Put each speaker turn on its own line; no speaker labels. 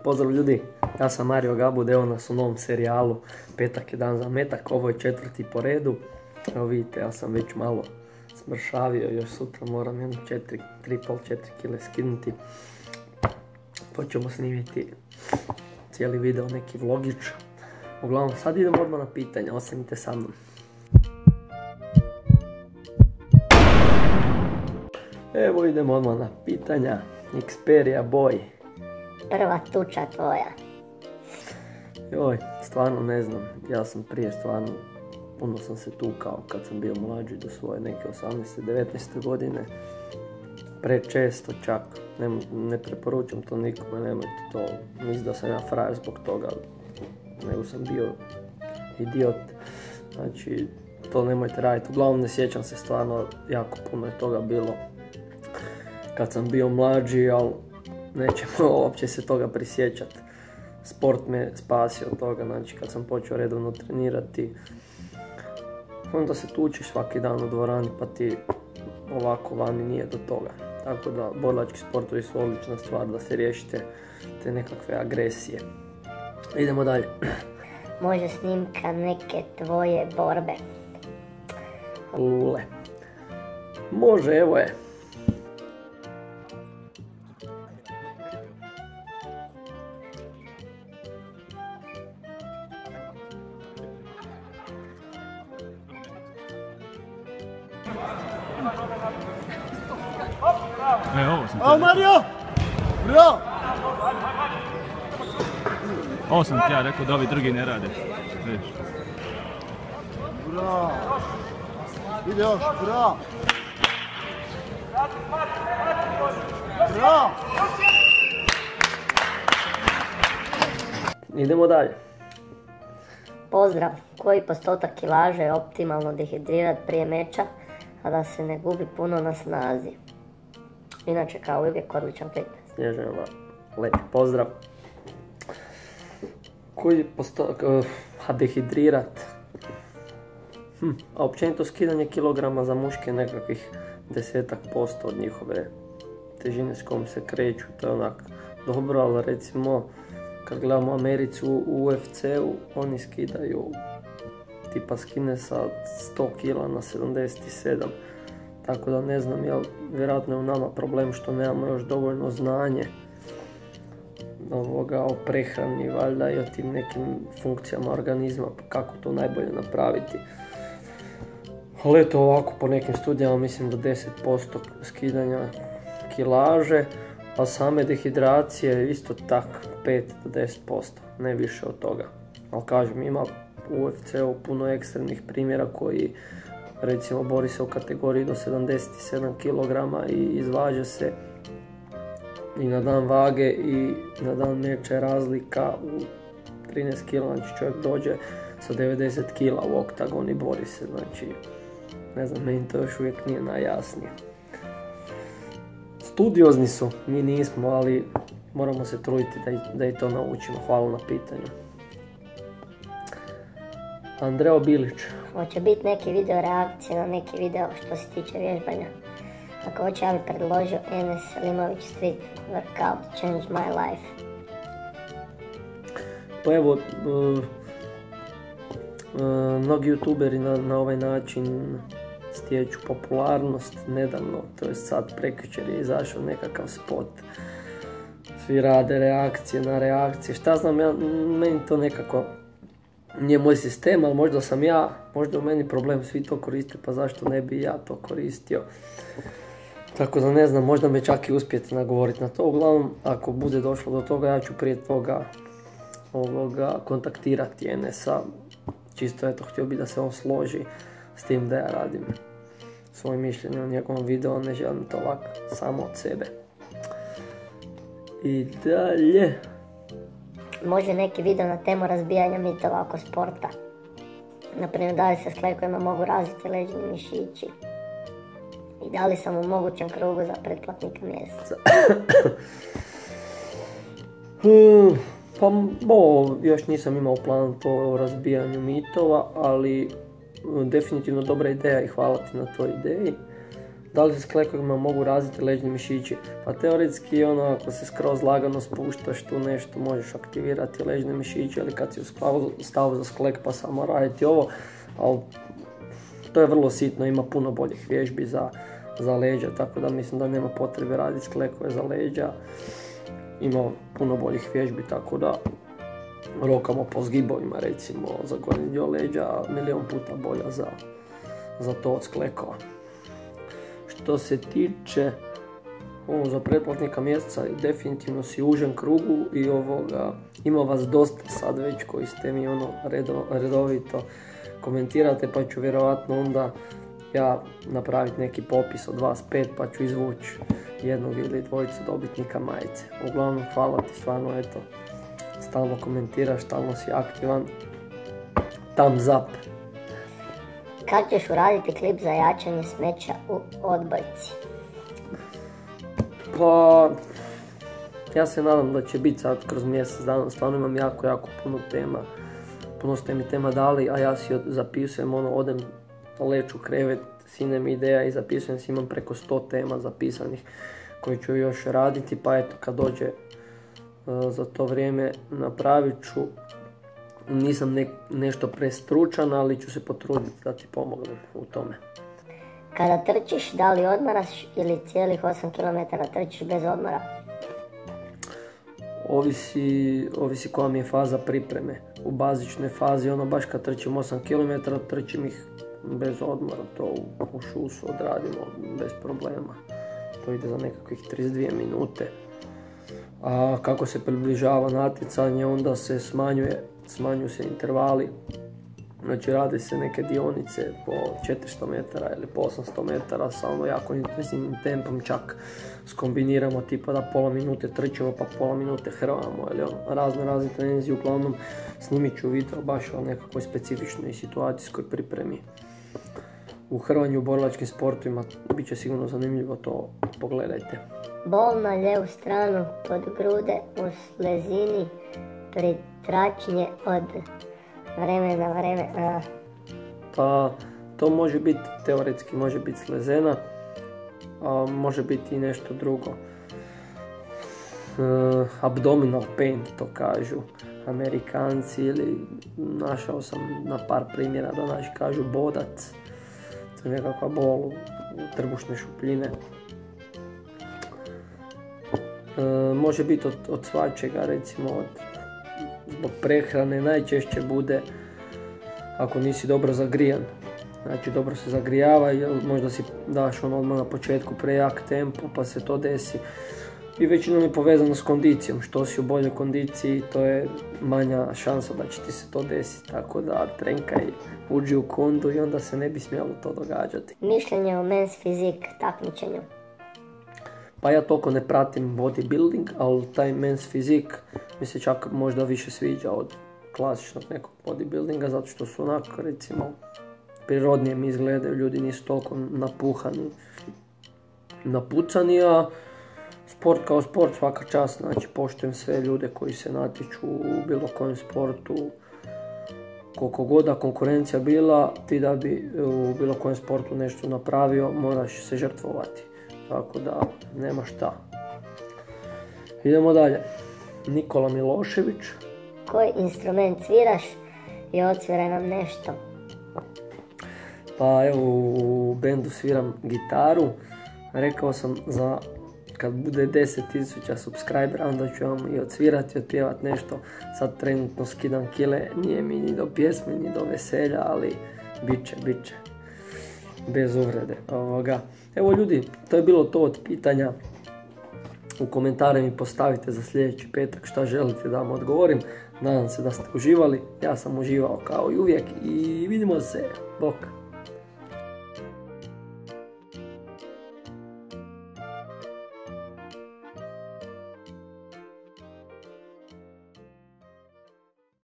Pozdrav ljudi, ja sam Mario Gabud, evo nas u novom serijalu Petak je dan za metak, ovo je 4. po redu. Evo vidite, ja sam već malo smršavio, još sutra moram jedno 3,5-4 kg skinuti. Počemo snimiti cijeli video, neki vlogić. Uglavnom, sad idemo odmah na pitanja, ostanite sa mnom. Evo idemo odmah na pitanja. Xperia Boy.
Prva tuča tvoja.
Joj, stvarno ne znam, ja sam prije stvarno, puno sam se tukao kad sam bio mlađi do svoje neke 18-19 godine. Prečesto čak, ne preporučam to nikome, nemojte to, mislim da sam ja frajer zbog toga, nego sam bio idiot, znači to nemojte raditi. Uglavnom ne sjećam se stvarno, jako puno je toga bilo kad sam bio mlađi, ali nećemo uopće se toga prisjećati. Sport me spasio od toga, znači kad sam počeo redovno trenirati, onda se tučiš svaki dan u dvorani pa ti ovako vani nije do toga. Tako da borilački sportovi su odlična stvar da se riješite te nekakve agresije. Idemo dalje.
Može snimka neke tvoje borbe.
Lule. Može, evo je.
Ovo sam
Ao Mario! Bravo!
Ovo sam ti ja rekao da ovi drugi ne rade. Vidiš.
Bravo! Ide još, bravo! Bravo!
Idemo dalje.
Pozdrav, koji postotak kilaže je optimalno dehidrirati prije meča, a da se ne gubi puno na snazi? Inače, kao uvijek, odličan fitness.
Snježana, lepi pozdrav. Koji postotak, dehidrirat? A općenito skidanje kilograma za muške nekakvih 10% od njihove težine s kojom se kreću, to je onak dobro, ali recimo kad gledamo Americu u UFC-u, oni skidaju, tipa skine sa 100 kg na 77. Tako da ne znam, jel vjerojatno je u nama problem što nemamo još dovoljno znanje o prehrani, valjda i o tim nekim funkcijama organizma, kako to najbolje napraviti. Ali eto ovako, po nekim studijama mislim do 10% skidanja kilaže, a same dehidracije isto tak 5 do 10%, ne više od toga. Ali kažem, ima u UFC-u puno ekstremnih primjera koji recimo bori se u kategoriji do 77 kg i izvađa se i na dan vage i na dan meča razlika u 13 kg, znači čovjek dođe sa 90 kg u oktagon i bori se, znači ne znam, meni to još uvijek nije najjasnije. Studiozni su, mi nismo, ali moramo se truditi da i to naučimo. Hvala na pitanju. Andreo Bilić.
Hoće biti neki video reakcije na neki video što se tiče vježbanja. Ako hoće, ja bi predložio Enes Limović Street Workout Change My Life.
Pa evo, mnogi youtuberi na ovaj način stječu popularnost nedavno, to je sad prekjučer je izašao nekakav spot. Svi rade reakcije na reakcije, šta znam ja, meni to nekako nije moj sistem, ali možda sam ja, možda u meni problem, svi to koriste, pa zašto ne bi ja to koristio. Tako da ne znam, možda me čak i uspijete nagovoriti na to. Uglavnom, ako bude došlo do toga, ja ću prije toga kontaktirati Enesa. Čisto eto, htio bi da se on složi s tim da ja radim svoje mišljenje o njegovom videu, ne želim to ovako samo od sebe. I dalje.
Može neki video na temu razbijanja mitova oko sporta. Naprimjer, da li se s klekojima mogu razviti leđni mišići i da li sam u mogućem krugu za pretplatnika mjeseca.
Pa još nisam imao plan to o razbijanju mitova, ali definitivno dobra ideja i hvala ti na toj ideji. Da li se s klekovima mogu razviti leđni mišići? Pa teoretski ako se skroz lagano spuštaš tu nešto, možeš aktivirati leđne mišiće, ali kad si u stavu za sklek pa samo raditi ovo, ali to je vrlo sitno, ima puno boljih vježbi za leđa, tako da mislim da nema potrebe raditi sklekove za leđa. Ima puno boljih vježbi, tako da rokamo po zgibovima, recimo za gornji dio leđa, milion puta bolja za to od sklekova. Što se tiče za pretplatnika mjeseca, definitivno si u užem krugu i ima vas dosta sad već koji ste mi redovito komentirate, pa ću vjerojatno onda ja napraviti neki popis od vas 5 pa ću izvući jednog ili dvojicu dobitnika majice. Uglavnom, hvala ti stvarno, eto, stalno komentiraš, stalno si aktivan. Thumbs up.
Kad ćeš uraditi klip za jačanje smeća u odbojci?
Pa, ja se nadam da će biti sad kroz mjesec dana, stvarno imam jako puno tema. Puno ste mi tema dali, a ja si zapisujem, odem leću krevet, sinem ideja i zapisujem si, imam preko 100 tema zapisanih koje ću još raditi, pa eto kad dođe za to vrijeme napravit ću. Nisam nešto prestručan, ali ću se potruditi da ti pomognem u tome.
Kada trčiš, da li odmaraš ili cijelih 8 km trčiš bez odmora?
Ovisi koja mi je faza pripreme. U bazičnoj fazi, baš kad trčim 8 km, trčim ih bez odmora, to u šusu odradimo bez problema. To ide za nekakvih 32 minute. A kako se približava natjecanje, onda se smanjuju se intervali. Znači rade se neke dionice po 400 metara ili po 800 metara sa jako intenzivnim tempom, čak skombiniramo tipa da pola minute trčimo pa pola minute hrvamo ili razne trenizije. Uglavnom snimit ću video baš o nekakvoj specifičnoj situacijskoj pripremi. U hrvanju u borilačkim sportovima bit će sigurno zanimljivo, to pogledajte.
Bol na lijevu stranu pod grude u slezini pri tračnje od vremena na vreme.
Pa to može biti, teoretski može biti slezena, a može biti i nešto drugo. Abdominal pain, to kažu Amerikanci, ili našao sam na par primjera da naši kažu bodac. To je nekakva bol u trbušne šupljine. Može biti od svačega, recimo zbog prehrane, najčešće bude ako nisi dobro zagrijan. Znači dobro se zagrijava, jer možda si daš odmah na početku prejak tempo pa se to desi. I većinom je povezano s kondicijom, što si u boljoj kondiciji to je manja šansa da će ti se to desiti, tako da trenkaj, uđi u kundu i onda se ne bi smjelo to događati.
Mišljenje o men's fizik takmičenju?
Pa ja toliko ne pratim bodybuilding, ali taj men's fizik mi se čak možda više sviđa od klasičnog nekog bodybuildinga, zato što su onako, recimo, prirodnije mi izgledaju, ljudi nisu toliko napuhani, napucani, a sport kao sport svaka čast, znači poštujem sve ljude koji se natječu u bilo kojem sportu, koliko god da konkurencija bila, ti da bi u bilo kojem sportu nešto napravio, moraš se žrtvovati, tako da nema šta. Idemo dalje. Nikola Milošević.
Koji instrument sviraš i odsviraj nam nešto?
Pa evo, u bendu sviram gitaru. Rekao sam za kad bude 10.000 subscribera, onda ću vam i odsvirati, otpjevati nešto. Sad trenutno skidam kile, nije mi ni do pjesme, ni do veselja, ali bit će. Bez uvrede. Evo ljudi, to je bilo to od pitanja. U komentare mi postavite za sljedeći petak šta želite da vam odgovorim. Nadam se da ste uživali. Ja sam uživao kao i uvijek i vidimo se. Bok!